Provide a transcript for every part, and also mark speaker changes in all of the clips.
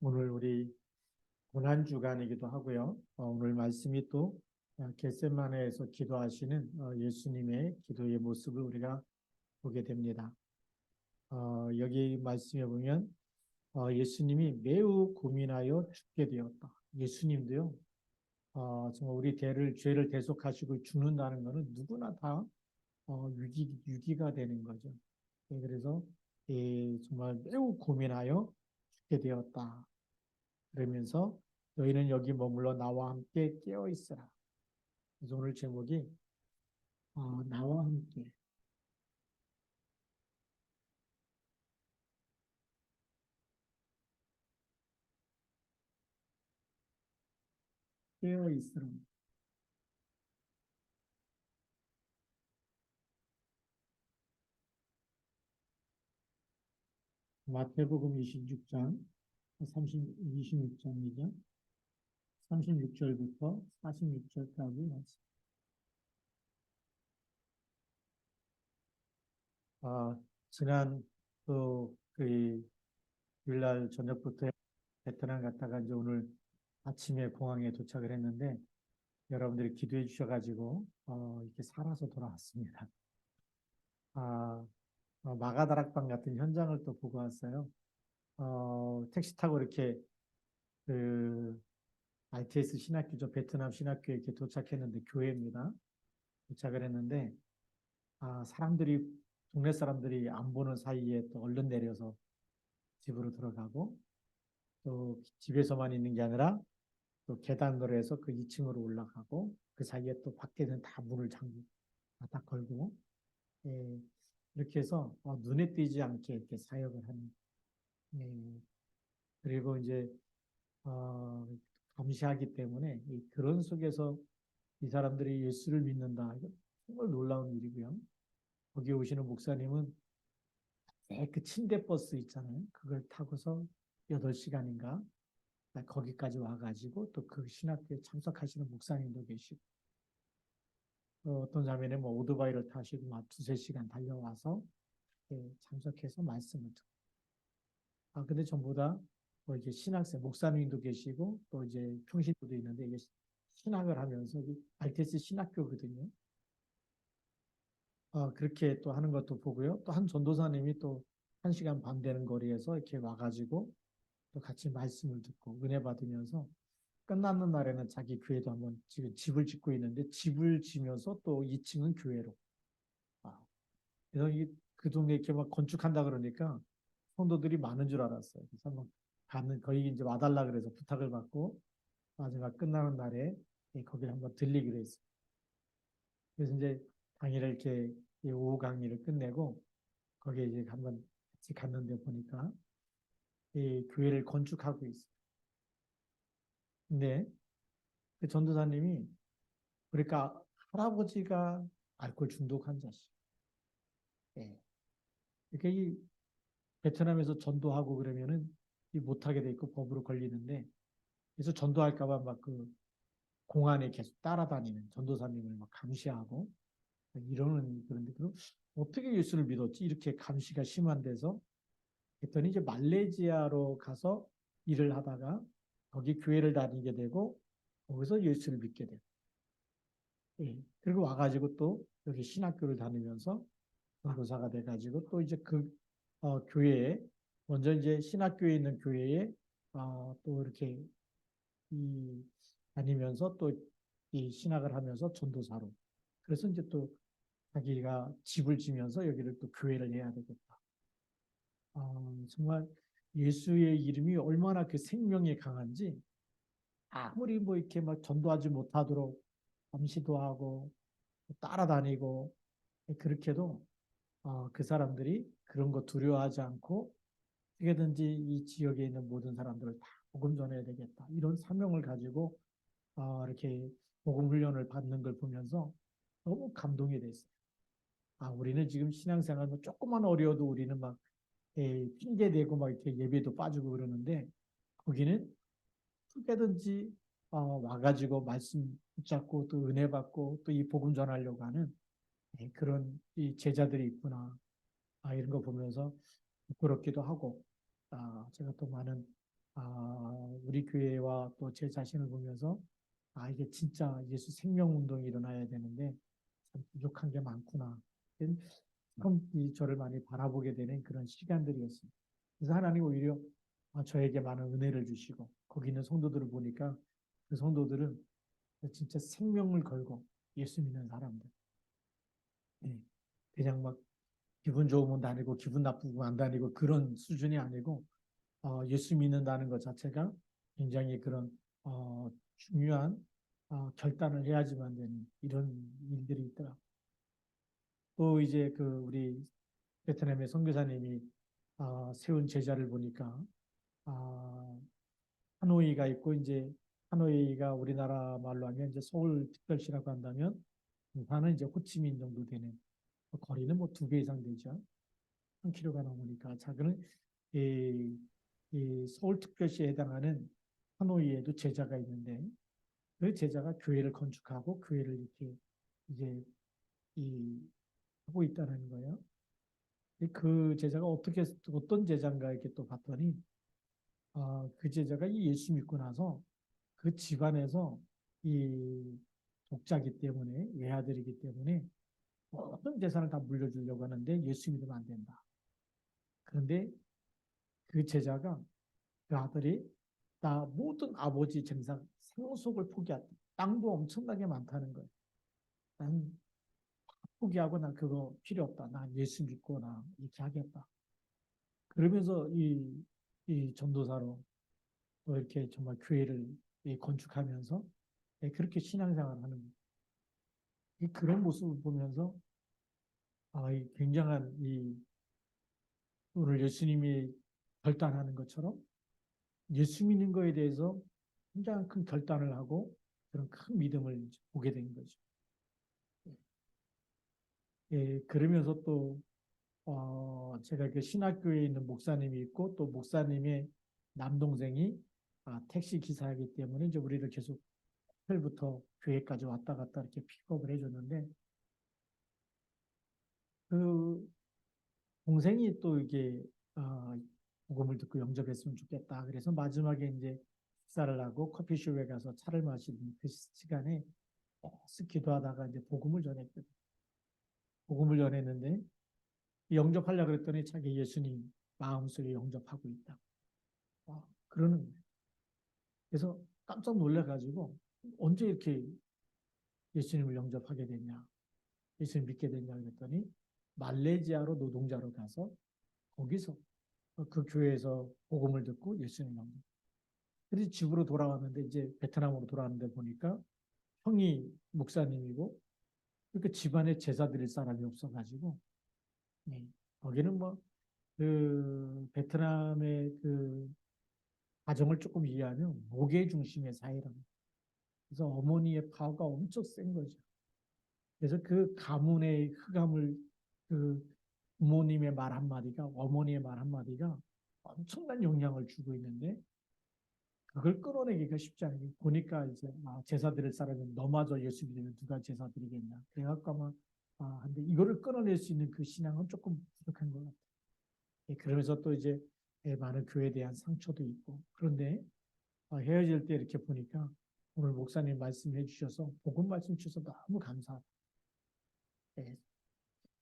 Speaker 1: 오늘 우리 고난 주간이기도 하고요. 오늘 말씀이 또 겟세마네에서 기도하시는 예수님의 기도의 모습을 우리가 보게 됩니다. 여기 말씀에 보면 예수님이 매우 고민하여 죽게 되었다. 예수님도요. 정말 우리 죄를 대속하시고 죽는다는 것은 누구나 다 유기가 되는 거죠. 그래서 정말 매우 고민하여 죽게 되었다. 그러면서 너희는 여기 머물러 나와 함께 깨어 있으라. 그래서 오늘 제목이 나와 함께 깨어 있으라. 마태복음 26장 26장이죠. 36절부터 46절까지 말씀. 지난 그 주일날 저녁부터 베트남 갔다가 이제 오늘 아침에 공항에 도착을 했는데 여러분들이 기도해 주셔가지고 이렇게 살아서 돌아왔습니다. 마가다락방 같은 현장을 또 보고 왔어요. 택시 타고 이렇게 그 RTS 신학교죠. 베트남 신학교에 이렇게 도착했는데 교회입니다. 도착을 했는데 사람들이 동네 사람들이 안 보는 사이에 또 얼른 내려서 집으로 들어가고 또 집에서만 있는 게 아니라 또 계단으로 해서 그 2층으로 올라가고 그 사이에 또 밖에는 다 문을 다 걸고 예, 이렇게 해서 눈에 띄지 않게 이렇게 사역을 하는 예, 그리고 이제 어, 감시하기 때문에 그런 속에서 이 사람들이 예수를 믿는다. 이거 정말 놀라운 일이고요. 거기 오시는 목사님은 그 침대 버스 있잖아요. 그걸 타고서 8시간인가 거기까지 와가지고 또 그 신학교에 참석하시는 목사님도 계시고 어떤 자매는 뭐 오토바이를 타시고 막 2~3시간 달려와서 참석해서 말씀을 듣고 근데 전부 다 뭐 이게 신학생 목사님도 계시고 또 이제 평신도도 있는데 이게 신학을 하면서 RTS 신학교거든요. 그렇게 또 하는 것도 보고요. 또 한 전도사님이 또 1시간 반 되는 거리에서 이렇게 와가지고 또 같이 말씀을 듣고 은혜 받으면서 끝나는 날에는 자기 교회도 한번 지금 집을 짓고 있는데 집을 지면서 또 2층은 교회로. 아, 그래서 그 동네 이렇게 막 건축한다 그러니까 성도들이 많은 줄 알았어요. 그래서 한번 거기 이제 와달라 그래서 부탁을 받고 마지막 끝나는 날에 거기를 한번 들리기로 했어요. 그래서 이제 강의를 이렇게 오후 강의를 끝내고 거기에 이제 한번 같이 갔는데 보니까 이 교회를 건축하고 있어요. 근데 그 전도사님이 그러니까 할아버지가 알코올 중독 환자시. 예. 그러니까 이 베트남에서 전도하고 그러면은 이 못하게 돼 있고 법으로 걸리는데 그래서 전도할까봐 막 그 공안에 계속 따라다니는 전도사님을 막 감시하고 이러는 그런데 그럼 어떻게 예수를 믿었지? 이렇게 감시가 심한 데서 했더니 이제 말레이시아로 가서 일을 하다가 거기 교회를 다니게 되고 거기서 예수를 믿게 돼요. 예. 그리고 와가지고 또 여기 신학교를 다니면서 전도사가 돼가지고 또 이제 그 교회에 먼저 이제 신학교에 있는 교회에 또 이렇게 이 다니면서 또 이 신학을 하면서 전도사로 그래서 이제 또 자기가 집을 지면서 여기를 또 교회를 해야 되겠다. 정말 예수의 이름이 얼마나 그 생명이 강한지 아무리 뭐 이렇게 막 전도하지 못하도록 감시도 하고 따라다니고 그렇게도 그 사람들이 그런 거 두려워하지 않고 어떻게든지 이 지역에 있는 모든 사람들을 다 복음 전해야 되겠다. 이런 사명을 가지고 이렇게 복음 훈련을 받는 걸 보면서 너무 감동이 됐어요. 우리는 지금 신앙생활 뭐 조금만 어려워도 우리는 막 핑계 대고 막 이렇게 예배도 빠지고 그러는데 거기는 어떻게든지 와가지고 말씀 붙잡고 또 은혜 받고 또 이 복음 전하려고 하는 그런 이 제자들이 있구나. 이런 거 보면서 부끄럽기도 하고 제가 또 많은 우리 교회와 또 제 자신을 보면서 이게 진짜 예수 생명 운동이 일어나야 되는데 참 부족한 게 많구나. 참 저를 많이 바라보게 되는 그런 시간들이었습니다. 그래서 하나님 오히려 저에게 많은 은혜를 주시고 거기 있는 성도들을 보니까 그 성도들은 진짜 생명을 걸고 예수 믿는 사람들. 예. 그냥 막 기분 좋으면 다니고 기분 나쁘고 안 다니고 그런 수준이 아니고 예수 믿는다는 것 자체가 굉장히 그런 중요한 결단을 해야지만 되는 이런 일들이 있더라. 또 이제 그 우리 베트남의 선교사님이 세운 제자를 보니까 아, 하노이가 있고 이제 하노이가 우리나라 말로 하면 이제 서울 특별시라고 한다면 부산은 이제 호치민 정도 되는 거리는 뭐 2배 이상 되죠. 1km가 넘으니까 작은 이, 이 서울특별시에 해당하는 하노이에도 제자가 있는데 그 제자가 교회를 건축하고 교회를 이렇게 이제 이 하고 있다는 거예요. 그 제자가 어떤 제자인가 이렇게 또 봤더니 그 제자가 이 예수 믿고 나서 그 집안에서 이 독자기 때문에 외아들이기 때문에 모든 재산을 다 물려주려고 하는데 예수 믿으면 안 된다. 그런데 그 제자가 그 아들이 나 모든 아버지 정상 생속을 포기했다. 땅도 엄청나게 많다는 거예요. 난 포기하고 난 그거 필요 없다. 난 예수 믿고 나 이렇게 하겠다. 그러면서 이 전도사로 또 이렇게 정말 교회를 건축하면서 그렇게 신앙생활을 하는 거예요. 그런 모습을 보면서 이 굉장한 오늘 예수님이 결단하는 것처럼 예수 믿는 거에 대해서 굉장히 큰 결단을 하고 그런 큰 믿음을 보게 된 거죠. 그러면서 또 제가 그 신학교에 있는 목사님이 있고 또 목사님의 남동생이 택시 기사이기 때문에 이제 우리를 계속 호텔부터 교회까지 왔다 갔다 이렇게 픽업을 해줬는데 그 동생이 또 이게 복음을 듣고 영접했으면 좋겠다. 그래서 마지막에 이제 식사를 하고 커피숍에 가서 차를 마시는 그 시간에 쓱 기도하다가 이제 복음을 전했거든. 복음을 전했는데 영접하려고 그랬더니 자기 예수님 마음속에 영접하고 있다. 그러는 거예요. 그래서 깜짝 놀라가지고 언제 이렇게 예수님을 영접하게 됐냐, 예수님 믿게 됐냐 그랬더니 말레이시아로 노동자로 가서 거기서 그 교회에서 복음을 듣고 예수님 영접. 그래서 집으로 돌아왔는데 이제 베트남으로 돌아왔는데 보니까 형이 목사님이고 그러니까 집안에 제사 드릴 사람이 없어가지고 거기는 뭐 그 베트남의 그 가정을 조금 이해하면 목의 중심의 사회랍니다. 그래서 어머니의 파워가 엄청 센 거죠. 그래서 그 가문의 흑암을 그 부모님의 말 한마디가 어머니의 말 한마디가 엄청난 영향을 주고 있는데 그걸 끌어내기가 쉽지 않아요. 보니까 이제 제사 드릴 사람은 너마저 예수 믿으면 누가 제사 드리겠냐. 그래갖고 아마 근데 이거를 끌어낼 수 있는 그 신앙은 조금 부족한 것 같아요. 그러면서 또 이제 많은 교회에 대한 상처도 있고 그런데 헤어질 때 이렇게 보니까 오늘 목사님 말씀해 주셔서 복음 말씀 주셔서 너무 감사하다.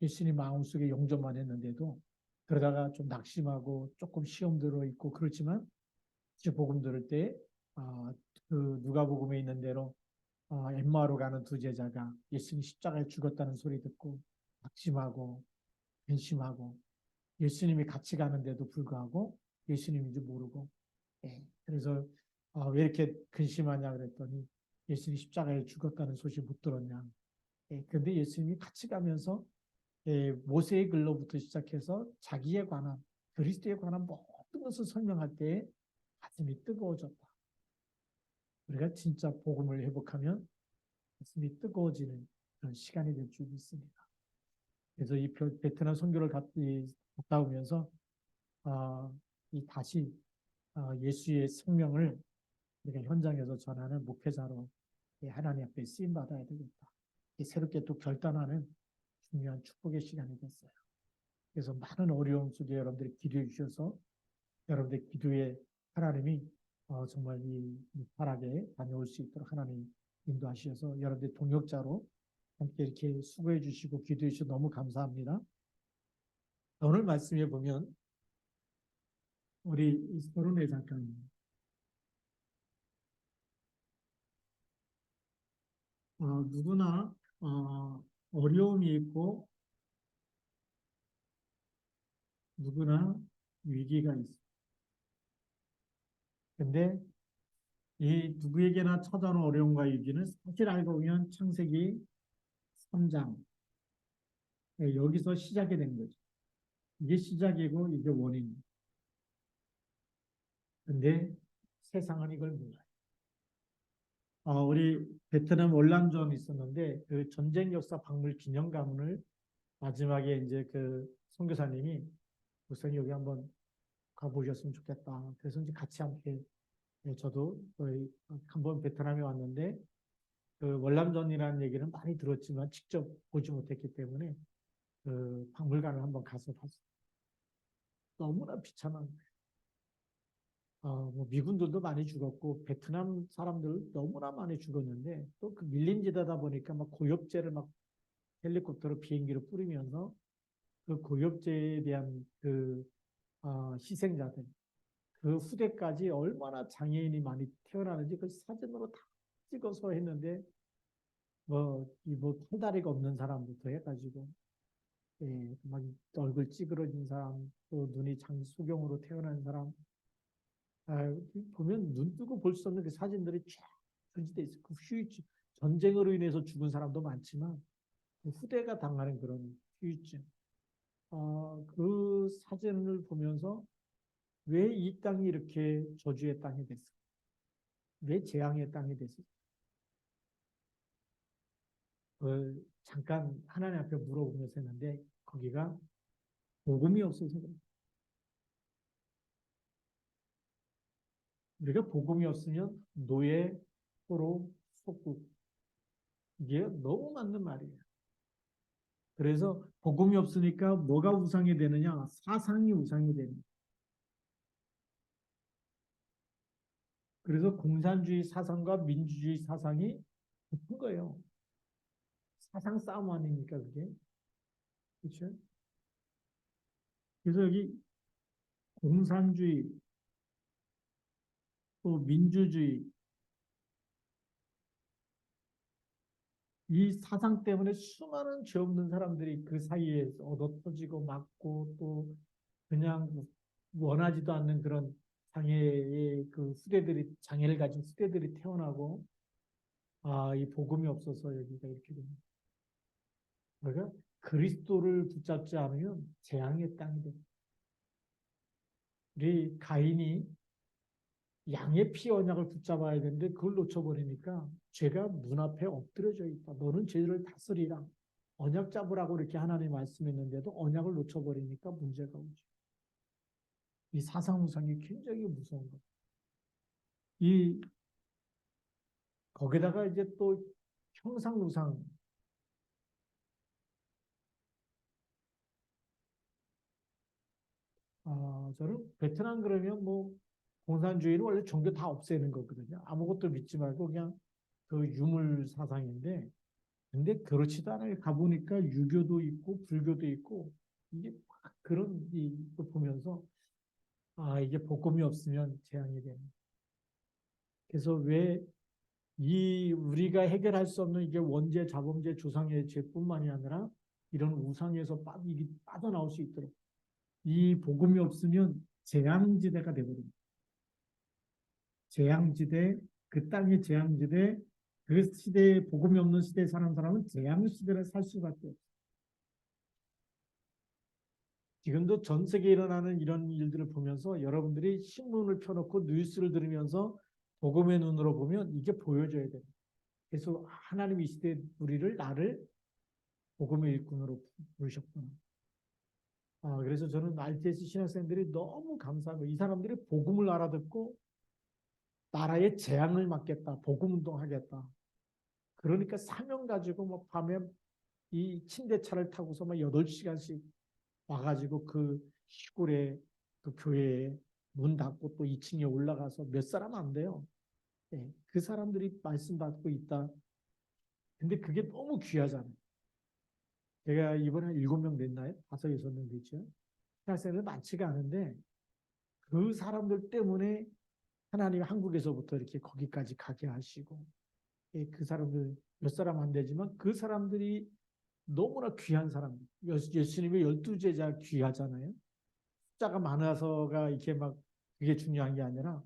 Speaker 1: 예수님 마음속에 영접만 했는데도 그러다가 좀 낙심하고 조금 시험 들어 있고 그렇지만 이제 복음 들을 때 그 누가복음에 있는 대로 엠마오로 가는 2제자가 예수님 십자가에 죽었다는 소리 듣고 낙심하고 근심하고 예수님이 같이 가는데도 불구하고 예수님인지 모르고 그래서 왜 이렇게 근심하냐 그랬더니 예수님 십자가에 죽었다는 소식 못 들었냐. 근데 예수님이 같이 가면서 모세의 글로부터 시작해서 자기에 관한 그리스도에 관한 모든 것을 설명할 때 가슴이 뜨거워졌다. 우리가 진짜 복음을 회복하면 가슴이 뜨거워지는 그런 시간이 될 줄 믿습니다. 그래서 이 베트남 선교를 갔다 오면서 이 다시 예수의 생명을 우리가 현장에서 전하는 목회자로 하나님 앞에 쓰임 받아야 되겠다. 새롭게 또 결단하는 중요한 축복의 시간이 됐어요. 그래서 많은 어려움 속에 여러분들이 기도해 주셔서 여러분들 기도에 하나님이 정말 이 타락에 다녀올 수 있도록 하나님 인도하셔서 여러분들 동역자로 함께 이렇게 수고해 주시고 기도해 주셔서 너무 감사합니다. 오늘 말씀에 보면 우리 서론에 잠깐 누구나 어려움이 있고 누구나 위기가 있어. 근데 이 누구에게나 찾아오는 어려움과 위기는 사실 알고 보면 창세기 3장 여기서 시작이 된 거죠. 이게 시작이고 이게 원인. 근데 세상은 이걸 몰라요. 우리 베트남 월남전 있었는데 그 전쟁 역사 박물 기념관을 마지막에 이제 그 선교사님이 우선 여기 한번 가보셨으면 좋겠다. 그래서 이제 같이 함께 저도 거의 한번 베트남에 왔는데 그 월남전이라는 얘기는 많이 들었지만 직접 보지 못했기 때문에 그 박물관을 한번 가서 봤어요. 너무나 비참한 뭐 미군들도 많이 죽었고 베트남 사람들 너무나 많이 죽었는데 또 그 밀림지대다 보니까 막 고엽제를 막 헬리콥터로 비행기로 뿌리면서 그 고엽제에 대한 그 희생자들 그 후대까지 얼마나 장애인이 많이 태어나는지 그 사진으로 다 찍어서 했는데 뭐 팔다리가 없는 사람부터 해가지고 막 얼굴 찌그러진 사람 또 눈이 장수경으로 태어난 사람 보면 눈 뜨고 볼 수 없는 그 사진들이 쫙 전시돼 있어요. 그 후유증 전쟁으로 인해서 죽은 사람도 많지만 그 후대가 당하는 그런 후유증 그 사진을 보면서 왜 이 땅이 이렇게 저주의 땅이 됐을까? 왜 재앙의 땅이 됐을까? 잠깐 하나님 앞에 물어보면서 했는데 거기가 복음이 없어서 그래. 우리가 복음이 없으면 노예, 포로, 속국 이게 너무 맞는 말이에요. 그래서 복음이 없으니까 뭐가 우상이 되느냐? 사상이 우상이 되는. 그래서 공산주의 사상과 민주주의 사상이 붙은 거예요. 사상 싸움 아닙니까 그게? 그렇죠? 그래서 여기 공산주의 또 민주주의 이 사상 때문에 수많은 죄 없는 사람들이 그 사이에 얻어터지고 맞고 또 그냥 원하지도 않는 그런 장애의 그 후대들이 장애를 가진 후대들이 태어나고 이 복음이 없어서 여기가 이렇게 됩니다. 그러니까 그리스도를 붙잡지 않으면 재앙의 땅이 됩니다. 우리 가인이 양의 피 언약을 붙잡아야 되는데 그걸 놓쳐버리니까 죄가 문 앞에 엎드려져 있다. 너는 죄를 다스리라. 언약 잡으라고 이렇게 하나님 말씀했는데도 언약을 놓쳐버리니까 문제가 오죠. 이 사상우상이 굉장히 무서운 거예요. 거기다가 이제 또 형상우상. 저는 베트남 그러면 뭐 공산주의는 원래 종교 다 없애는 거거든요. 아무것도 믿지 말고 그냥 그 유물 사상인데 근데 그렇지도 않아요. 가보니까 유교도 있고 불교도 있고 이게 그런 거 보면서 이게 복음이 없으면 재앙이 되는. 그래서 왜 우리가 해결할 수 없는 이게 원죄, 자범죄, 조상의 죄뿐만이 아니라 이런 우상에서 빠져나올 수 있도록 이 복음이 없으면 재앙지대가 되거든요. 재앙지대, 그 땅의 재앙지대, 그 시대에 복음이 없는 시대에 사는 사람은 재앙시대를 살 수밖에 없어요. 지금도 전 세계에 일어나는 이런 일들을 보면서 여러분들이 신문을 펴놓고 뉴스를 들으면서 복음의 눈으로 보면 이게 보여져야 돼요. 그래서 하나님이 이 시대에 나를 복음의 일꾼으로 부르셨구나. 그래서 저는 RTS 신학생들이 너무 감사하고 이 사람들이 복음을 알아듣고 나라의 재앙을 막겠다. 복음 운동하겠다. 그러니까 사명 가지고 뭐 밤에 이 침대차를 타고서 막 8시간씩 와가지고 그 시골에 그 교회에 문 닫고 또 2층에 올라가서 몇 사람 안 돼요. 예, 그 사람들이 말씀 받고 있다. 근데 그게 너무 귀하잖아요. 제가 이번에 7명 됐나요? 5, 6명 됐죠. 신학생들 많지가 않은데 그 사람들 때문에 하나님 한국에서부터 이렇게 거기까지 가게 하시고, 예, 그 사람들 몇 사람 안 되지만 그 사람들이 너무나 귀한 사람들. 예수님의 12제자 귀하잖아요. 숫자가 많아서가 이렇게 막 그게 중요한 게 아니라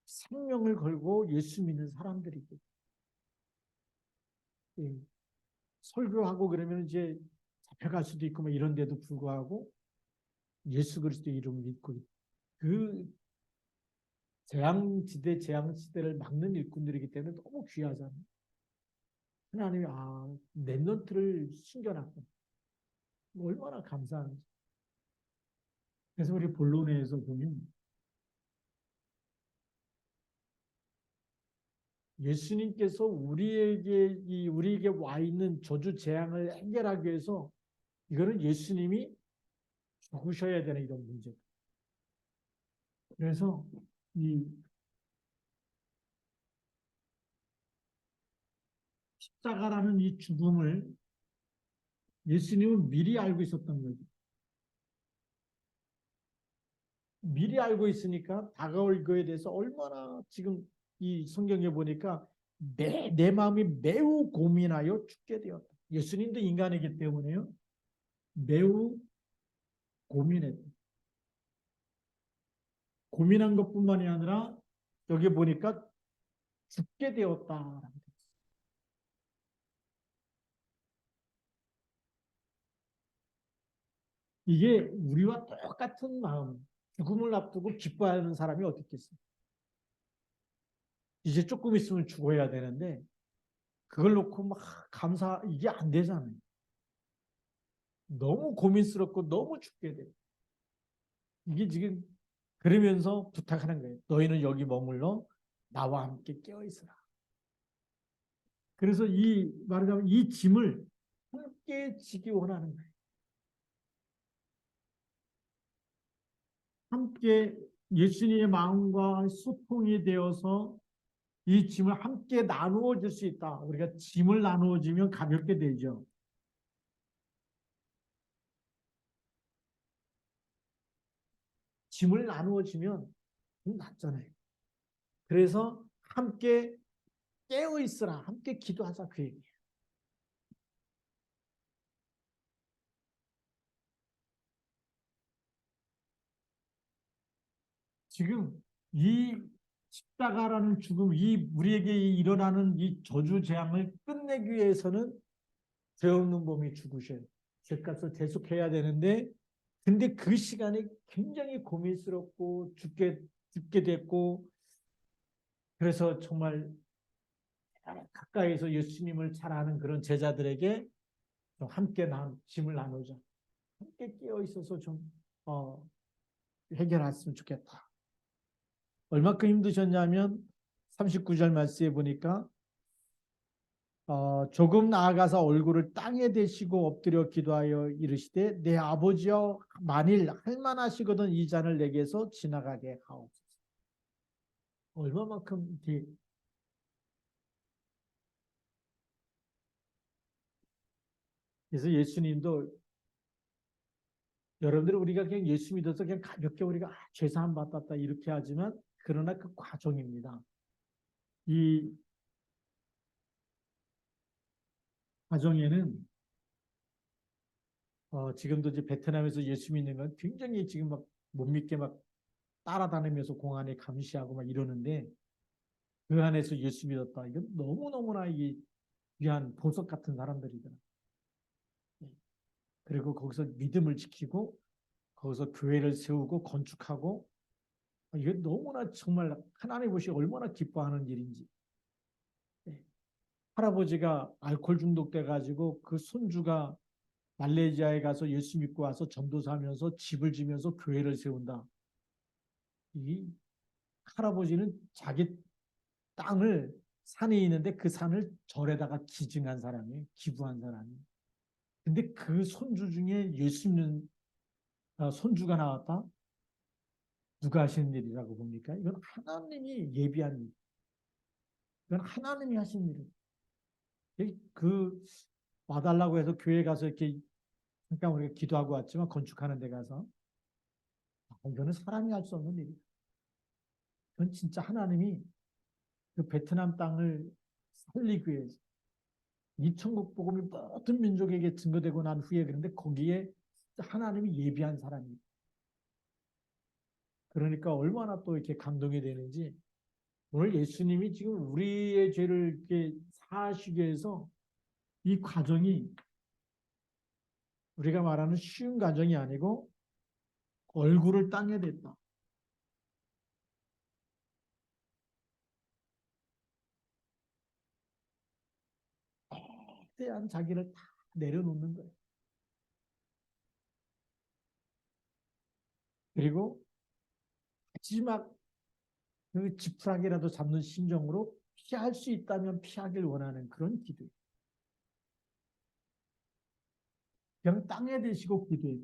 Speaker 1: 생명을 걸고 예수 믿는 사람들이고, 예, 설교하고 그러면 이제 잡혀갈 수도 있고 뭐 이런 데도 불구하고 예수 그리스도 이름을 믿고 그 재앙시대를 막는 일꾼들이기 때문에 너무 귀하잖아요. 하나님이 랩넌트를 숨겨놨고 얼마나 감사한지. 그래서 우리 본론에서 보면 예수님께서 우리에게 와 있는 저주 재앙을 해결하기 위해서 이거는 예수님이 죽으셔야 되는 이런 문제. 그래서 이 십자가라는 이 죽음을 예수님은 미리 알고 있었던 거죠. 미리 알고 있으니까 다가올 거에 대해서 얼마나 지금 이 성경에 보니까 내 마음이 매우 고민하여 죽게 되었다. 예수님도 인간이기 때문에요. 매우 고민했다. 고민한 것뿐만이 아니라 여기 보니까 죽게 되었다. 이게 우리와 똑같은 마음, 죽음을 앞두고 기뻐하는 사람이 어디 있겠어요? 이제 조금 있으면 죽어야 되는데 그걸 놓고 막 이게 안 되잖아요. 너무 고민스럽고 너무 죽게 돼. 이게 지금 그러면서 부탁하는 거예요. 너희는 여기 머물러 나와 함께 깨어 있으라. 그래서 말하자면 이 짐을 함께 지기 원하는 거예요. 함께 예수님의 마음과 소통이 되어서 이 짐을 함께 나누어 줄 수 있다. 우리가 짐을 나누어 주면 가볍게 되죠. 짐을 나누어 주면 좀 낫잖아요. 그래서 함께 깨어 있으라. 함께 기도하자 그 얘기예요. 지금 이 십자가라는 죽음, 우리에게 일어나는 이 저주 재앙을 끝내기 위해서는 죄 없는 몸이 죽으셔요. 죄값을 대속해야 되는데, 근데 그 시간이 굉장히 고민스럽고 죽게 됐고, 그래서 정말 가까이서 예수님을 잘 아는 그런 제자들에게 좀 함께 짐을 나누자. 함께 깨어 있어서 좀 해결했으면 좋겠다. 얼마큼 힘드셨냐면 39절 말씀에 보니까 조금 나아가서 얼굴을 땅에 대시고 엎드려 기도하여 이르시되 내 아버지여 만일 할만하시거든 이 잔을 내게서 지나가게 하옵소서. 얼마만큼 그래서 예수님도 여러분들 우리가 그냥 예수 믿어서 그냥 가볍게 우리가 죄사함 받았다 이렇게 하지만 그러나 그 과정입니다. 이 과정에는 지금도 이제 베트남에서 예수 믿는 건 굉장히 지금 막 못 믿게 막 따라다니면서 공안에 감시하고 막 이러는데 그 안에서 예수 믿었다. 이건 너무너무나 이 귀한 보석 같은 사람들이더라. 그리고 거기서 믿음을 지키고 거기서 교회를 세우고 건축하고 이게 너무나 정말 하나님 보시 얼마나 기뻐하는 일인지. 할아버지가 알코올 중독돼 가지고 그 손주가 말레이시아에 가서 예수 믿고 와서 전도사하면서 집을 지면서 교회를 세운다. 이 할아버지는 자기 땅을 산에 있는데 그 산을 절에다가 기증한 사람이에요. 기부한 사람이에요. 근데 그 손주 중에 예수 믿는 손주가 나왔다. 누가 하시는 일이라고 봅니까? 이건 하나님이 예비한 일. 이건 하나님이 하신 일. 그 와달라고 해서 교회 가서 이렇게 잠깐 우리가 기도하고 왔지만 건축하는 데 가서 이거는 사람이 할 수 없는 일이다. 이건 진짜 하나님이 그 베트남 땅을 살리기 위해서 이 천국 복음이 모든 민족에게 증거되고 난 후에 그런데 거기에 하나님이 예비한 사람이 그러니까 얼마나 또 이렇게 감동이 되는지 오늘 예수님이 지금 우리의 죄를 이렇게 사하시기 위해서 이 과정이 우리가 말하는 쉬운 과정이 아니고 얼굴을 땅에 댔다. 대한 자기를 다 내려놓는 거예요. 그리고 마지막 그 지푸라기라도 잡는 심정으로 피할 수 있다면 피하길 원하는 그런 기도. 그냥 땅에 대시고 기도해요.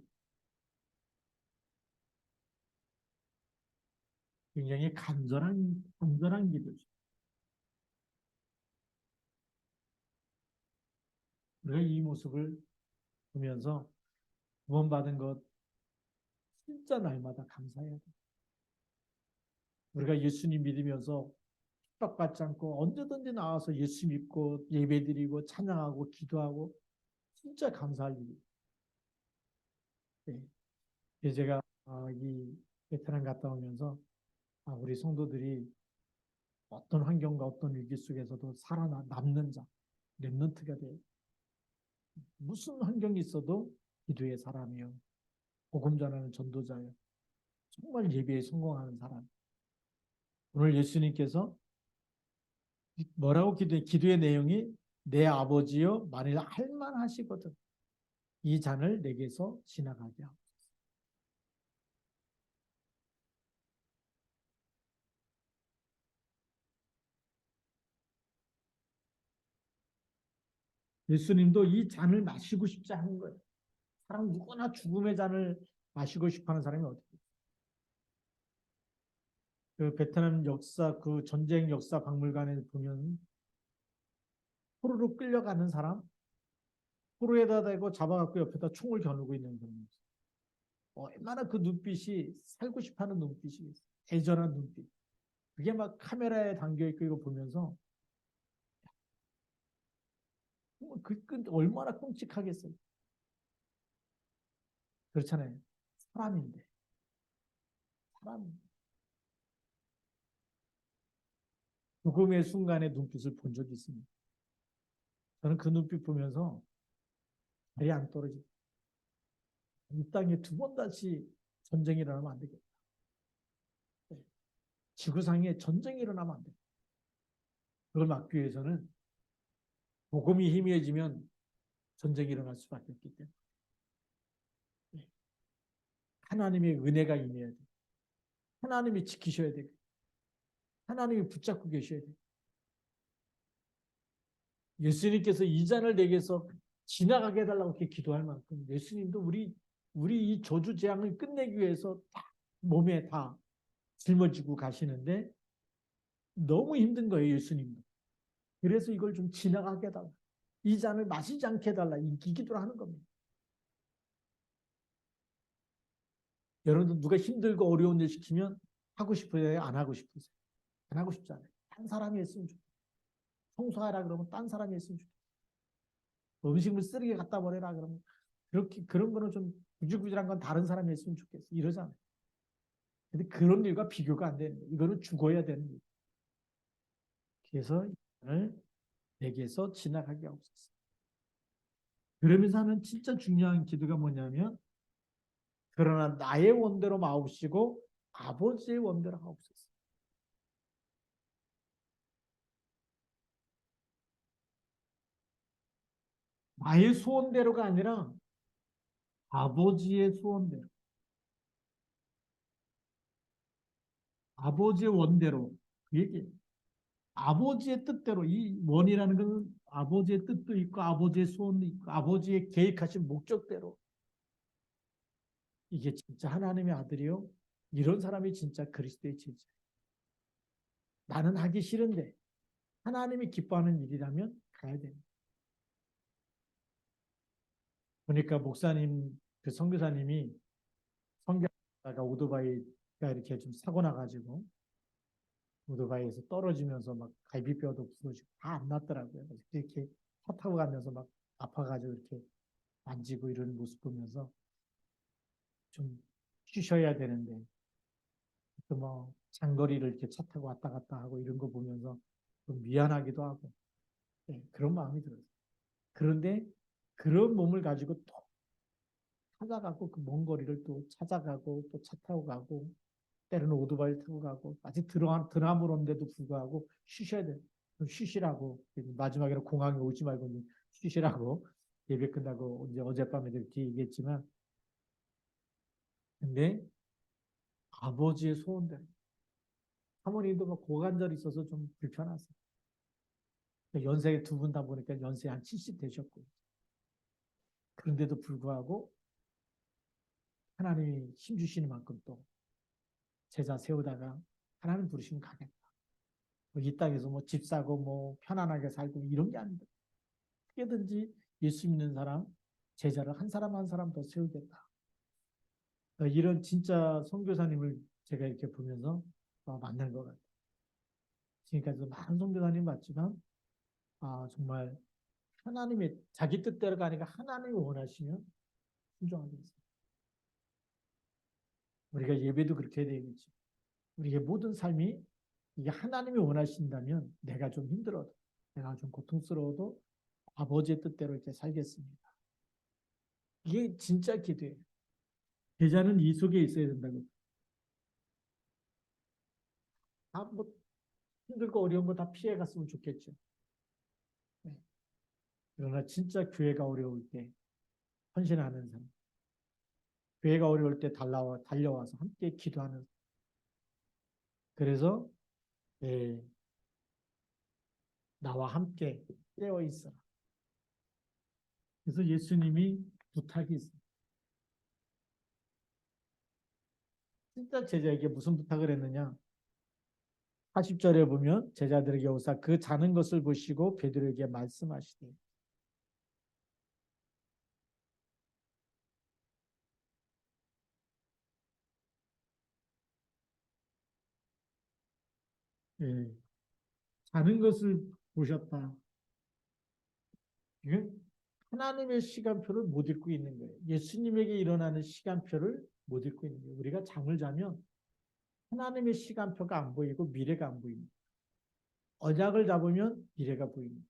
Speaker 1: 굉장히 간절한 기도죠. 우리가 이 모습을 보면서 구원받은 것 진짜 날마다 감사해야 돼. 우리가 예수님 믿으면서 핍박받지 않고 언제든지 나와서 예수 믿고 예배드리고 찬양하고 기도하고 진짜 감사할 일이에요. 네. 제가 이 베트남 갔다 오면서 우리 성도들이 어떤 환경과 어떤 위기 속에서도 살아남는 자, 렘넌트가 돼. 무슨 환경이 있어도 기도의 사람이요. 복음 전하는 전도자요. 정말 예배에 성공하는 사람. 오늘 예수님께서 뭐라고 기도해? 기도의 내용이 내 아버지여 만일 할만하시거든 이 잔을 내게서 지나가게 하옵소서. 예수님도 이 잔을 마시고 싶지 않은 거예요. 사람 누구나 죽음의 잔을 마시고 싶어하는 사람이 어디 있어요? 그 베트남 역사 그 전쟁 역사 박물관에 보면 포로로 끌려가는 사람 포로에다 대고 잡아갖고 옆에다 총을 겨누고 있는 사람이 있어요. 얼마나 그 눈빛이 살고 싶어하는 눈빛이 있어요. 애절한 눈빛. 그게 막 카메라에 담겨 있고 이거 보면서 얼마나 끔찍하겠어요. 그렇잖아요. 사람인데 사람 죽음의 순간에 눈빛을 본 적이 있습니다. 저는 그 눈빛 보면서 발이 안 떨어지고 이 땅에 두 번 다시 전쟁이 일어나면 안 되겠다. 지구상에 전쟁이 일어나면 안 돼. 그걸 막기 위해서는 복음이 희미해지면 전쟁이 일어날 수밖에 없기 때문에 하나님의 은혜가 임해야 돼. 하나님이 지키셔야 돼. 하나님이 붙잡고 계셔야 돼. 예수님께서 이 잔을 내게서 지나가게 해달라고 이렇게 기도할 만큼 예수님도 우리 이 저주 재앙을 끝내기 위해서 다 몸에 다 짊어지고 가시는데 너무 힘든 거예요, 예수님도. 그래서 이걸 좀 지나가게 해달라. 이 잔을 마시지 않게 해달라. 이 기도를 하는 겁니다. 여러분들 누가 힘들고 어려운 일 시키면 하고 싶으세요? 안 하고 싶으세요? 안 하고 싶지 않아요. 딴 사람이 했으면 좋겠어요. 청소하라 그러면 딴 사람이 했으면 좋겠어요. 음식물 쓰레기 갖다 버려라 그러면 그런 거는 좀 구질구질한 건 다른 사람이 했으면 좋겠어. 이러잖아요. 근데 그런 일과 비교가 안 되는 거예요. 이거는 죽어야 되는 거예요. 그래서 이를 내게서 지나가게 하옵소서. 그러면서 하는 진짜 중요한 기도가 뭐냐면 그러나 나의 원대로 마옵시고 아버지의 원대로 하옵소서. 나의 소원대로가 아니라 아버지의 소원대로, 아버지의 원대로 그 얘기예요. 아버지의 뜻대로 이 원이라는 것은 아버지의 뜻도 있고 아버지의 소원도 있고 아버지의 계획하신 목적대로 이게 진짜 하나님의 아들이요 이런 사람이 진짜 그리스도의 제자. 나는 하기 싫은데 하나님이 기뻐하는 일이라면 가야 됩니다. 보니까 목사님, 그 선교사님이 선교하다가 오토바이가 이렇게 좀 사고 나가지고 오토바이에서 떨어지면서 막 갈비뼈도 부러지고 다 안 났더라고요. 이렇게 차 타고 가면서 막 아파가지고 이렇게 만지고 이런 모습 보면서 좀 쉬셔야 되는데 또 뭐 장거리를 이렇게 차 타고 왔다 갔다 하고 이런 거 보면서 좀 미안하기도 하고 네, 그런 마음이 들어요. 그런데 그런 몸을 가지고 또 찾아가고 그 먼 거리를 또 찾아가고 또 차 타고 가고 때로는 오토바이 타고 가고 아직 드라마로 온데도 불구하고 쉬셔야 돼요. 쉬시라고 마지막에는 공항에 오지 말고 쉬시라고 예배 끝나고 이제 어젯밤에도 이렇게 얘기했지만 근데 아버지의 소원대로 사모님도 뭐 고관절이 있어서 좀 불편하세요. 연세 두 분 다 보니까 연세 한 70 되셨고 그런데도 불구하고 하나님이 힘 주시는 만큼 또 제자 세우다가 하나님 부르시면 가겠다. 뭐이 땅에서 뭐 집 사고 뭐 편안하게 살고 이런 게 아니다. 어떻게든지 예수 믿는 사람, 제자를 한 사람 한 사람 더 세우겠다. 이런 진짜 선교사님을 제가 이렇게 보면서 만난 것 같아요. 지금까지도 많은 선교사님 봤지만 정말 하나님의 자기 뜻대로가 아니라 하나님이 원하시면 순종하겠습니다. 우리가 예배도 그렇게 해야 되겠죠. 우리의 모든 삶이 이게 하나님이 원하신다면 내가 좀 힘들어도 내가 좀 고통스러워도 아버지의 뜻대로 이렇게 살겠습니다. 이게 진짜 기도예요. 제자는 이 속에 있어야 된다고. 뭐 힘들고 어려운 거 다 피해 갔으면 좋겠죠. 네. 그러나 진짜 교회가 어려울 때 헌신하는 사람, 교회가 어려울 때 달려와서 함께 기도하는 사람. 그래서 예, 나와 함께 깨어 있어라. 그래서 예수님이 부탁이 있어요. 진짜 제자에게 무슨 부탁을 했느냐? 40절에 보면 제자들에게 오사 그 자는 것을 보시고 베드로에게 말씀하시되 예, 자는 것을 보셨다. 이건 하나님의 시간표를 못 읽고 있는 거예요. 예수님에게 일어나는 시간표를 못 읽고 있는 거예요. 우리가 잠을 자면 하나님의 시간표가 안 보이고 미래가 안 보입니다. 언약을 잡으면 미래가 보입니다.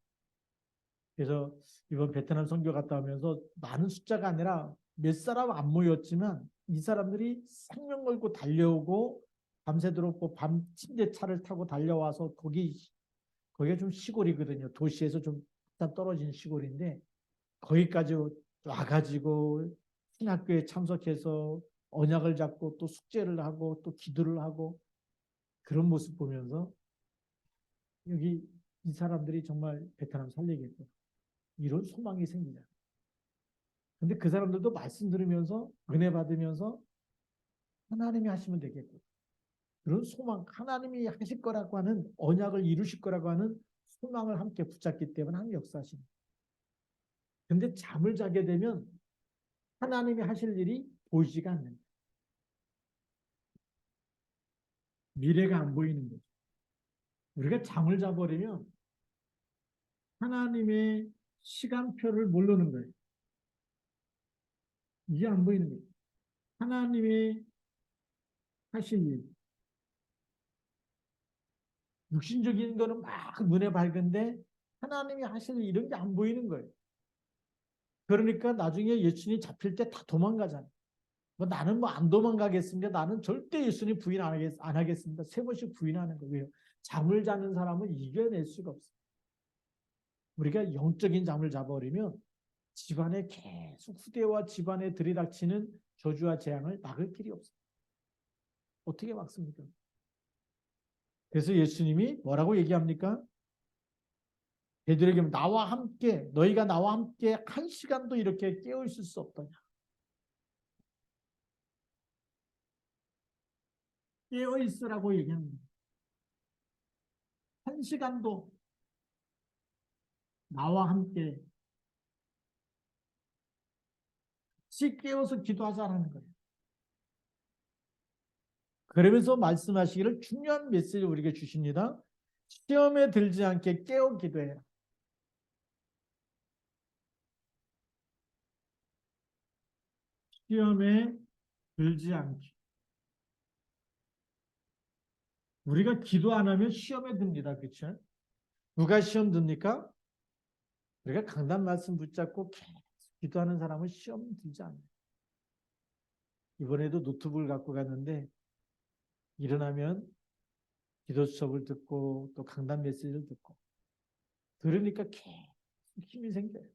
Speaker 1: 그래서 이번 베트남 선교 갔다 오면서 많은 숫자가 아니라 몇 사람 안 모였지만 이 사람들이 생명 걸고 달려오고 밤새도록 밤 침대차를 타고 달려와서 거기가 좀 시골이거든요. 도시에서 좀 떨어진 시골인데 거기까지 와가지고 신학교에 참석해서 언약을 잡고 또 숙제를 하고 또 기도를 하고 그런 모습 보면서 여기 이 사람들이 정말 베트남 살리겠다. 이런 소망이 생기잖아요. 근데 그 사람들도 말씀 들으면서 은혜 받으면서 하나님이 하시면 되겠고 그런 소망, 하나님이 하실 거라고 하는 언약을 이루실 거라고 하는 소망을 함께 붙잡기 때문에 하나님 역사하십니다. 근데 잠을 자게 되면 하나님이 하실 일이 보이지가 않는 미래가 안 보이는 거죠. 우리가 잠을 자버리면 하나님의 시간표를 모르는 거예요. 이게 안 보이는 거예요. 하나님의 하실 일. 육신적인 거는 막 눈에 밝은데 하나님이 하실 일 이런 게 안 보이는 거예요. 그러니까 나중에 예수님이 잡힐 때 다 도망가잖아요. 뭐 나는 뭐 안 도망가겠습니다. 나는 절대 예수님 부인 안 하겠습니다. 3번씩 부인하는 거예요. 왜요? 잠을 자는 사람은 이겨낼 수가 없어요. 우리가 영적인 잠을 자버리면 집안에 계속 후대와 집안에 들이닥치는 저주와 재앙을 막을 길이 없어요. 어떻게 막습니까? 그래서 예수님이 뭐라고 얘기합니까? 베드로에게 나와 함께 너희가 나와 함께 1시간도 이렇게 깨어 있을 수 없더냐. 깨어 있으라고 얘기합니다. 1시간도 나와 함께 같이 깨어서 기도하자라는 거예요. 그러면서 말씀하시기를 중요한 메시지를 우리에게 주십니다. 시험에 들지 않게 깨어 기도해라. 시험에 들지 않게. 우리가 기도 안 하면 시험에 듭니다. 그렇죠? 누가 시험 듭니까? 우리가 강단 말씀 붙잡고 계속 기도하는 사람은 시험 들지 않아요. 이번에도 노트북을 갖고 갔는데 일어나면 기도 수업을 듣고 또 강단 메시지를 듣고 들으니까 계속 힘이 생겨요.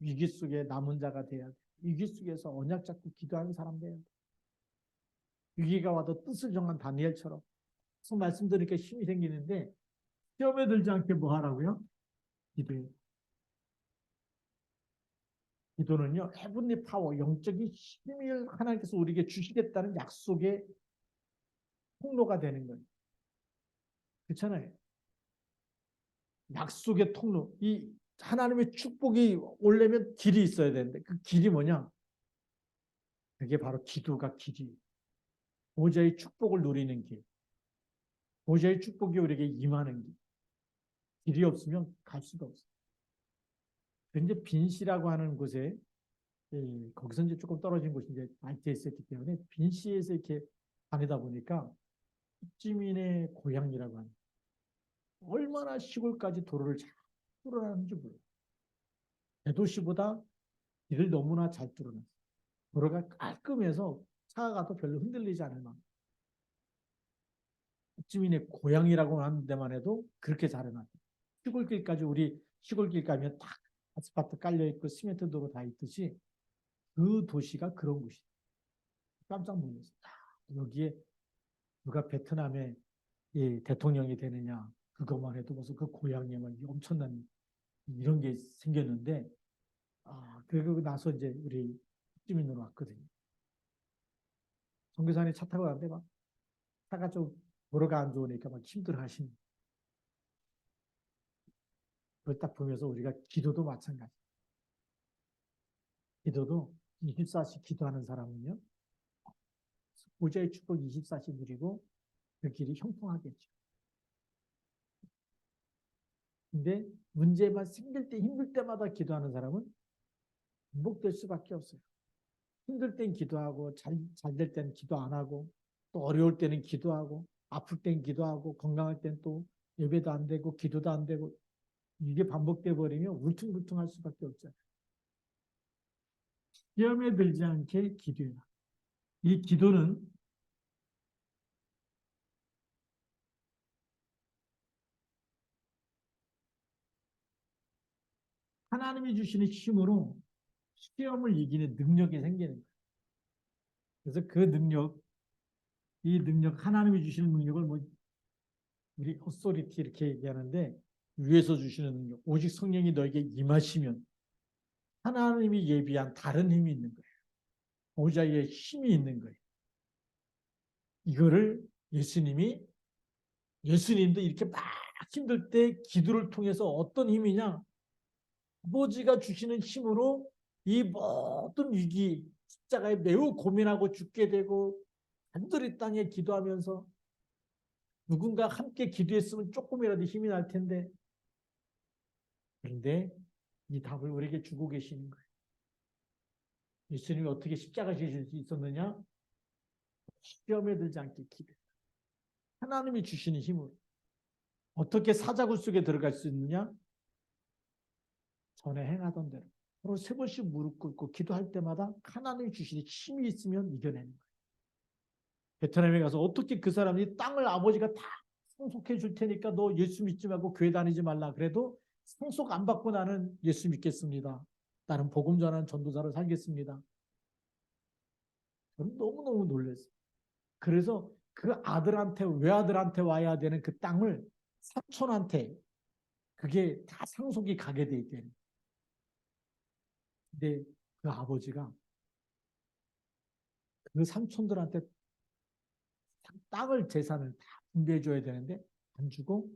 Speaker 1: 위기 속에 남은 자가 돼야 돼. 위기 속에서 언약 잡고 기도하는 사람 돼야 돼. 위기가 와도 뜻을 정한 다니엘처럼 계속 말씀 들으니까 힘이 생기는데 시험에 들지 않게 뭐 하라고요? 기도해요. 기도는요, 헤븐리 파워, 영적인 힘을 하나님께서 우리에게 주시겠다는 약속의 통로가 되는 거예요. 그렇잖아요. 약속의 통로. 이 하나님의 축복이 오려면 길이 있어야 되는데 그 길이 뭐냐? 그게 바로 기도가 길이에요. 보좌의 축복을 누리는 길. 보좌의 축복이 우리에게 임하는 길. 길이 없으면 갈 수가 없어요. 그런데 빈시라고 하는 곳에 거기서 이제 조금 떨어진 곳이 이제 ITS에 있기 때문에 빈시에서 이렇게 다니다 보니까 흑지민의 고향이라고 하는 얼마나 시골까지 도로를 잘 뚫어놨는지 몰라요. 대도시보다 길을 너무나 잘 뚫어놨어요. 도로가 깔끔해서 차가 가도 별로 흔들리지 않을 만큼. 흑지민의 고향이라고 하는 데만 해도 그렇게 잘 해놨어요. 시골길까지 우리 시골길 가면 딱 아스팔트 깔려있고 시멘트 도로 다 있듯이 그 도시가 그런 곳이에요. 깜짝 놀랐어요. 여기에 누가 베트남에 대통령이 되느냐 그것만 해도 무슨 그 고향에 막 엄청난 이런 게 생겼는데 그러고 나서 이제 우리 흑지민으로 왔거든요. 선교사님 차 타고 가는데 막 차가 좀 도로가 안 좋으니까 막 힘들어 하시는. 그걸 딱 보면서 우리가 기도도 마찬가지. 기도도 24시 기도하는 사람은요. 보좌의 축복 24시 누리고 그 길이 형통하겠죠. 근데 문제만 생길 때 힘들 때마다 기도하는 사람은 반복될 수밖에 없어요. 힘들 땐 기도하고 잘 될 때는 기도 안 하고 또 어려울 때는 기도하고 아플 땐 기도하고 건강할 땐 또 예배도 안 되고 기도도 안 되고 이게 반복돼 버리면 울퉁불퉁할 수밖에 없잖아요. 시험에 들지 않게 기도해라. 이 기도는 하나님이 주시는 힘으로 시험을 이기는 능력이 생기는 거예요. 그래서 그 능력, 이 능력, 하나님이 주시는 능력을 뭐 우리 어소리티 이렇게 얘기하는데 위에서 주시는 능력, 오직 성령이 너에게 임하시면 하나님이 예비한 다른 힘이 있는 거예요. 보좌의 힘이 있는 거예요. 이거를 예수님도 이렇게 막 힘들 때 기도를 통해서 어떤 힘이냐? 아버지가 주시는 힘으로 이 모든 위기, 십자가에 매우 고민하고 죽게 되고 간절히 땅에 기도하면서 누군가 함께 기도했으면 조금이라도 힘이 날 텐데 그런데 이 답을 우리에게 주고 계시는 거예요. 예수님이 어떻게 십자가 지실 수 있었느냐? 시험에 들지 않게 기도. 하나님이 주시는 힘으로. 어떻게 사자굴 속에 들어갈 수 있느냐? 전에 행하던 대로. 서로 3번씩 무릎 꿇고 기도할 때마다 하나님이 주시는 힘이 있으면 이겨내는 거예요. 베트남에 가서 어떻게 그 사람이 땅을 아버지가 다 상속해 줄 테니까 너 예수 믿지 말고 교회 다니지 말라. 그래도 상속 안 받고 나는 예수 믿겠습니다. 나는 복음 전하는 전도자로 살겠습니다. 저는 너무너무 놀랐어요. 그래서 그 아들한테, 외아들한테 와야 되는 그 땅을 삼촌한테 그게 다 상속이 가게 돼 있대요. 근데 그 아버지가 그 삼촌들한테 땅을 재산을 다 분배해 줘야 되는데 안 주고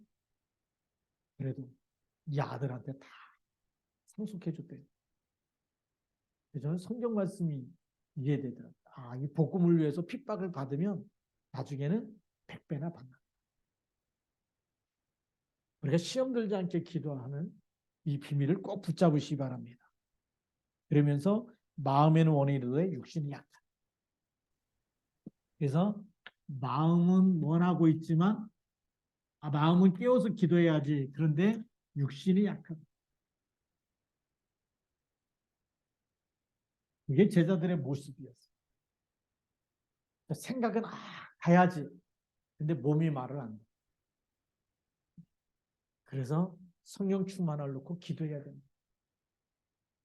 Speaker 1: 그래도 이 아들한테 다 상속해 줬대요. 저는 성경 말씀이 이해되더라고요. 아, 이 복음을 위해서 핍박을 받으면 나중에는 100배나 받는다. 우리가 시험 들지 않게 기도하는 이 비밀을 꼭 붙잡으시기 바랍니다. 그러면서 마음에는 원이로되 육신이 약하다. 그래서 마음은 원하고 있지만 마음은 깨워서 기도해야지. 그런데 육신이 약하다. 이게 제자들의 모습이었어요. 생각은 가야지. 근데 몸이 말을 안 돼. 그래서 성령 충만을 놓고 기도해야 됩니다.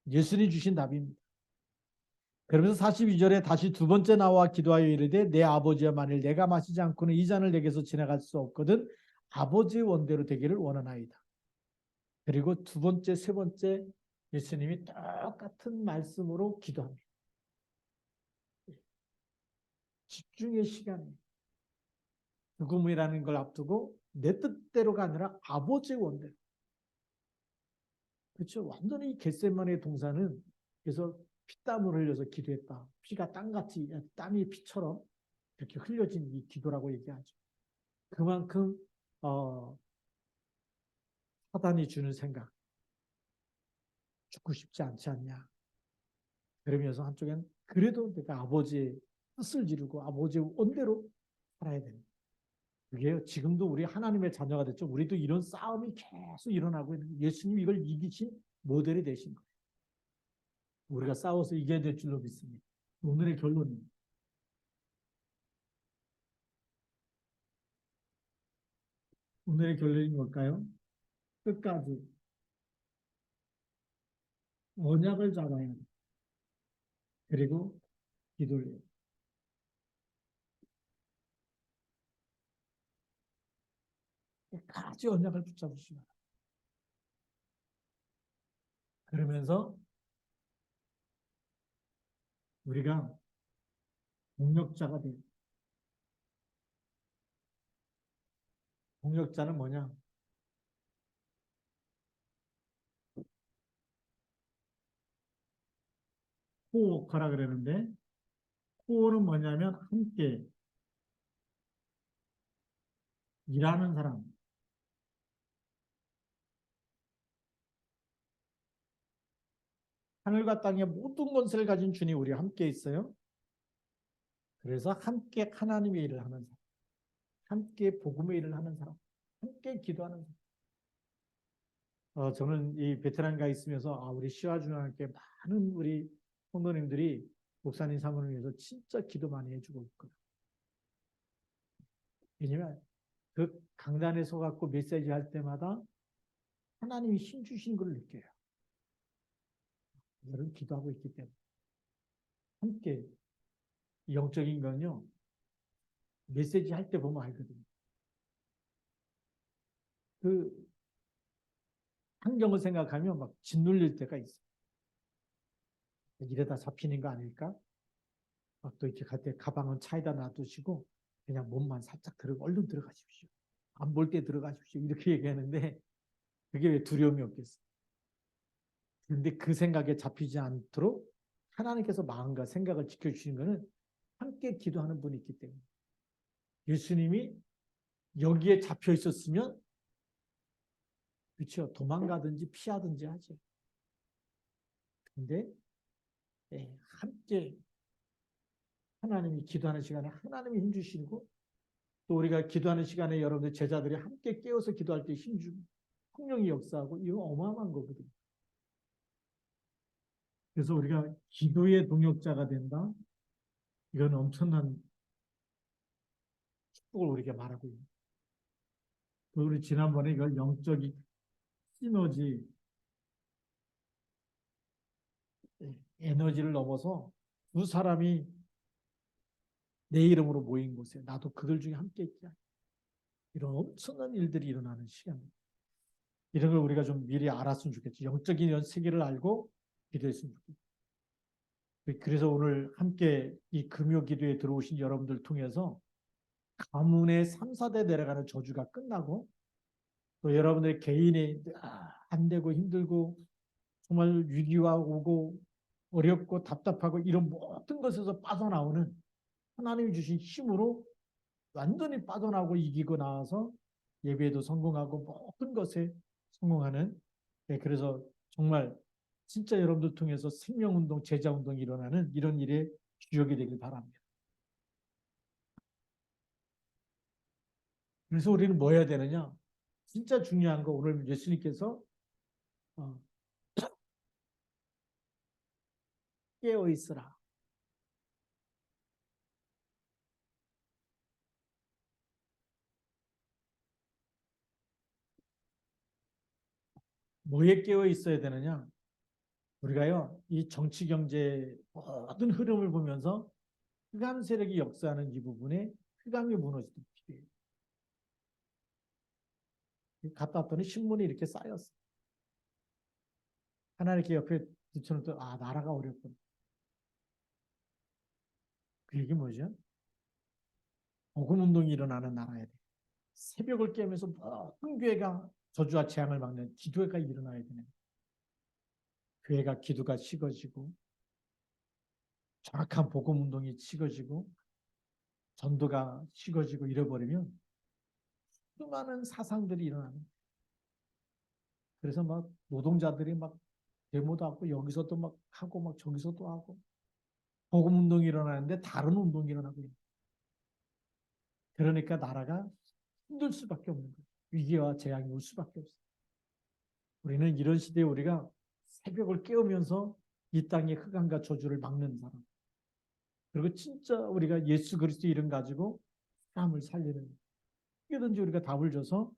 Speaker 1: 예수님이 주신 답입니다. 그러면서 42절에 다시 두 번째 나와 기도하여 이르되 내 아버지여 만일 내가 마시지 않고는 이 잔을 내게서 지나갈 수 없거든 아버지의 원대로 되기를 원하나이다. 그리고 두 번째, 세 번째 예수님이 똑같은 말씀으로 기도합니다. 집중의 시간에 죽음이라는 걸 앞두고 내 뜻대로가 아니라 아버지의 원대로. 그렇죠. 완전히 겟세마네 동산은 그래서 피땀을 흘려서 기도했다. 피가 땅같이 땀이 피처럼 이렇게 흘려진 이 기도라고 얘기하죠. 그만큼 사단이 주는 생각 죽고 싶지 않지 않냐. 그러면서 한쪽엔 그래도 내가 아버지의 뜻을 이루고 아버지의 원대로 살아야 됩니다. 그게 지금도 우리 하나님의 자녀가 됐죠. 우리도 이런 싸움이 계속 일어나고 있는 예수님이 이걸 이기신 모델이 되신 거예요. 우리가 싸워서 이겨야 될 줄로 믿습니다. 오늘의 결론입니다. 오늘의 결론이 뭘까요? 끝까지 언약을 잡아야 돼. 그리고 기도를 해요. 끝까지 언약을 붙잡으시면 그러면서 우리가 동력자가 돼요. 동력자는 뭐냐? 코워커라 그러는데 코어는 뭐냐면 함께 일하는 사람. 하늘과 땅의 모든 것을 가진 주님 우리 함께 있어요. 그래서 함께 하나님의 일을 하는 사람. 함께 복음의 일을 하는 사람. 함께 기도하는 사람. 저는 이 베트남 가 있으면서 우리 시와주님께 많은 우리 성도님들이 목사님 사모를 위해서 진짜 기도 많이 해주고 있거든요. 왜냐면 그 강단에 서갖고 메시지 할 때마다 하나님이 힘 주신 걸 느껴요. 여러분 기도하고 있기 때문에. 함께 영적인 건요. 메시지 할 때 보면 알거든요. 그 환경을 생각하면 막 짓눌릴 때가 있어요. 이러다 잡히는 거 아닐까? 막 또 이렇게 갈 때 가방은 차에다 놔두시고 그냥 몸만 살짝 얼른 들어가십시오. 안 볼 때 들어가십시오. 이렇게 얘기하는데 그게 왜 두려움이 없겠어요? 그런데 그 생각에 잡히지 않도록 하나님께서 마음과 생각을 지켜주시는 것은 함께 기도하는 분이 있기 때문에 예수님이 여기에 잡혀 있었으면 그렇죠. 도망가든지 피하든지 하죠. 근데 함께 하나님이 기도하는 시간에 하나님이 힘주시고 또 우리가 기도하는 시간에 여러분들 제자들이 함께 깨워서 기도할 때 힘주고 성령이 역사하고 이거 어마어마한 거거든요. 그래서 우리가 기도의 동역자가 된다. 이건 엄청난 축복을 우리에게 말하고 있는. 우리 지난번에 이걸 영적인 시너지 에너지를 넘어서 두 사람이 내 이름으로 모인 곳에 나도 그들 중에 함께 있지 않아. 이런 엄청난 일들이 일어나는 시간입니다. 이런 걸 우리가 좀 미리 알았으면 좋겠지. 영적인 이런 세계를 알고 기도했으면 좋겠지. 그래서 오늘 함께 이 금요 기도에 들어오신 여러분들 통해서 가문의 3, 4대 내려가는 저주가 끝나고 또 여러분들의 개인이 안 되고 힘들고 정말 위기와 오고 어렵고 답답하고 이런 모든 것에서 빠져나오는 하나님이 주신 힘으로 완전히 빠져나오고 이기고 나와서 예배에도 성공하고 모든 것에 성공하는, 네, 그래서 정말 진짜 여러분들 통해서 생명운동, 제자운동이 일어나는 이런 일의 주역이 되길 바랍니다. 그래서 우리는 뭐 해야 되느냐? 진짜 중요한 거 오늘 예수님께서 어, 깨어 있으라. 뭐에 깨어 있어야 되느냐? 우리가요, 이 정치 경제 모든 흐름을 보면서 흑암 세력이 역사하는 이 부분에 흑암이 무너지도록 필요해요. 갔다 왔더니 신문이 이렇게 쌓였어. 하나 이렇게 옆에 붙여놓고, 나라가 어렵군. 그 얘기 뭐죠? 복음운동이 일어나는 나라야 돼. 새벽을 깨면서 모든 교회가 저주와 재앙을 막는 기도회가 일어나야 되네. 교회가 기도가 식어지고 정확한 복음운동이 식어지고 전도가 식어지고 이래버리면 수많은 사상들이 일어나는. 그래서 막 노동자들이 막 데모도 하고 여기서도 막 하고 막 저기서도 하고 복음운동이 일어나는데 다른 운동이 일어나고 있는. 그러니까 나라가 힘들 수밖에 없는 거예요. 위기와 재앙이 올 수밖에 없어요. 우리는 이런 시대에 우리가 새벽을 깨우면서 이 땅의 흑암과 저주를 막는 사람. 그리고 진짜 우리가 예수 그리스도 이름 가지고 사람을 살리는, 어떻게든지 우리가 답을 줘서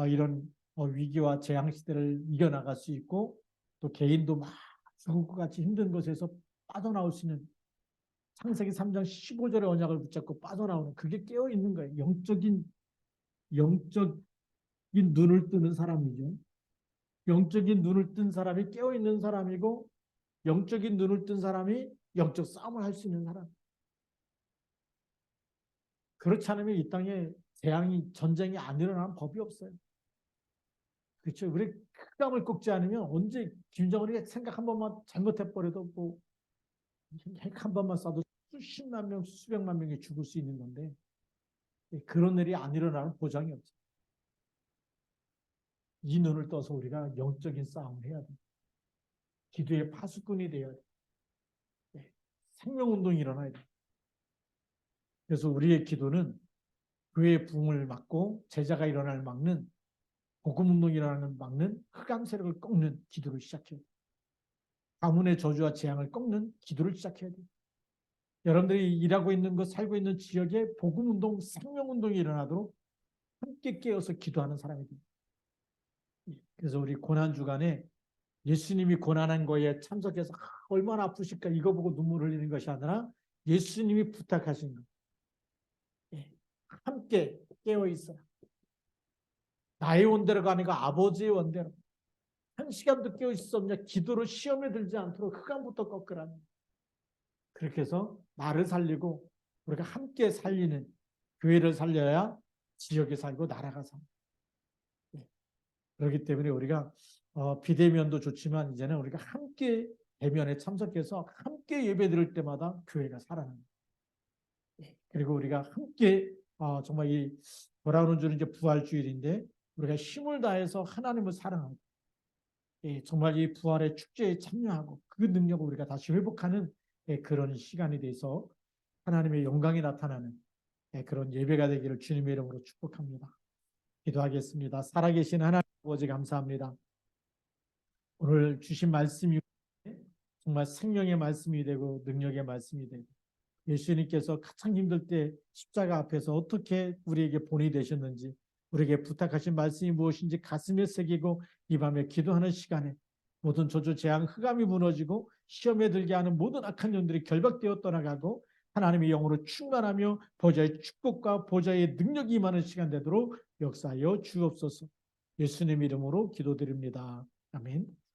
Speaker 1: 이런 위기와 재앙 시대를 이겨나갈 수 있고 또 개인도 막 죽을 것 같이 힘든 것에서 빠져나올 수 있는, 창세기 3장 15절의 언약을 붙잡고 빠져나오는, 그게 깨어있는 거예요. 영적인 눈을 뜨는 사람이죠. 영적인 눈을 뜬 사람이 깨어있는 사람이고 영적인 눈을 뜬 사람이 영적 싸움을 할 수 있는 사람. 그렇지 않으면 이 땅에 재앙이, 전쟁이 안 일어나는 법이 없어요. 그렇죠. 우리 흑암을 꺾지 않으면 언제 김정은이 생각 한 번만 잘못해버려도 핵 한 번만 쏴도 수십만 명, 수백만 명이 죽을 수 있는 건데 그런 일이 안 일어나는 보장이 없어요. 이 눈을 떠서 우리가 영적인 싸움을 해야 돼요. 기도의 파수꾼이 되어야 돼요. 네. 생명운동이 일어나야 돼요. 그래서 우리의 기도는 교회의 부흥을 막고 제자가 일어날 막는, 복음운동이 일어나는 막는, 흑암 세력을 꺾는 기도를 시작해야 돼요. 가문의 저주와 재앙을 꺾는 기도를 시작해야 돼요. 여러분들이 일하고 있는 것, 살고 있는 지역에 복음운동, 생명운동이 일어나도록 함께 깨어서 기도하는 사람이 됩니다. 그래서 우리 고난주간에 예수님이 고난한 거에 참석해서 얼마나 아프실까 이거 보고 눈물 흘리는 것이 아니라 예수님이 부탁하신 것. 함께 깨어있어라. 나의 원대로가 아니고 아버지의 원대로. 한 시간도 깨어있을 수 없냐. 기도로 시험에 들지 않도록 흑암부터 꺾으라. 그렇게 해서 나를 살리고 우리가 함께 살리는, 교회를 살려야 지역에 살고 나라가 삽니다. 그렇기 때문에 우리가 비대면도 좋지만 이제는 우리가 함께 대면에 참석해서 함께 예배 드릴 때마다 교회가 살아납니다. 그리고 우리가 함께 정말 이 돌아오는 주는 이제 부활주일인데 우리가 힘을 다해서 하나님을 사랑하고 정말 이 부활의 축제에 참여하고 그 능력을 우리가 다시 회복하는 그런 시간이 돼서 하나님의 영광이 나타나는 그런 예배가 되기를 주님의 이름으로 축복합니다. 기도하겠습니다. 살아계신 하나님 아버지 감사합니다. 오늘 주신 말씀이 정말 생명의 말씀이 되고 능력의 말씀이 되고 예수님께서 가장 힘들 때 십자가 앞에서 어떻게 우리에게 본이 되셨는지, 우리에게 부탁하신 말씀이 무엇인지 가슴에 새기고 이 밤에 기도하는 시간에 모든 저주 재앙 흑암이 무너지고 시험에 들게 하는 모든 악한 영들이 결박되어 떠나가고 하나님의 영으로 충만하며 보좌의 축복과 보좌의 능력이 임하는 시간 되도록 역사하여 주옵소서. 예수님 이름으로 기도드립니다. 아멘.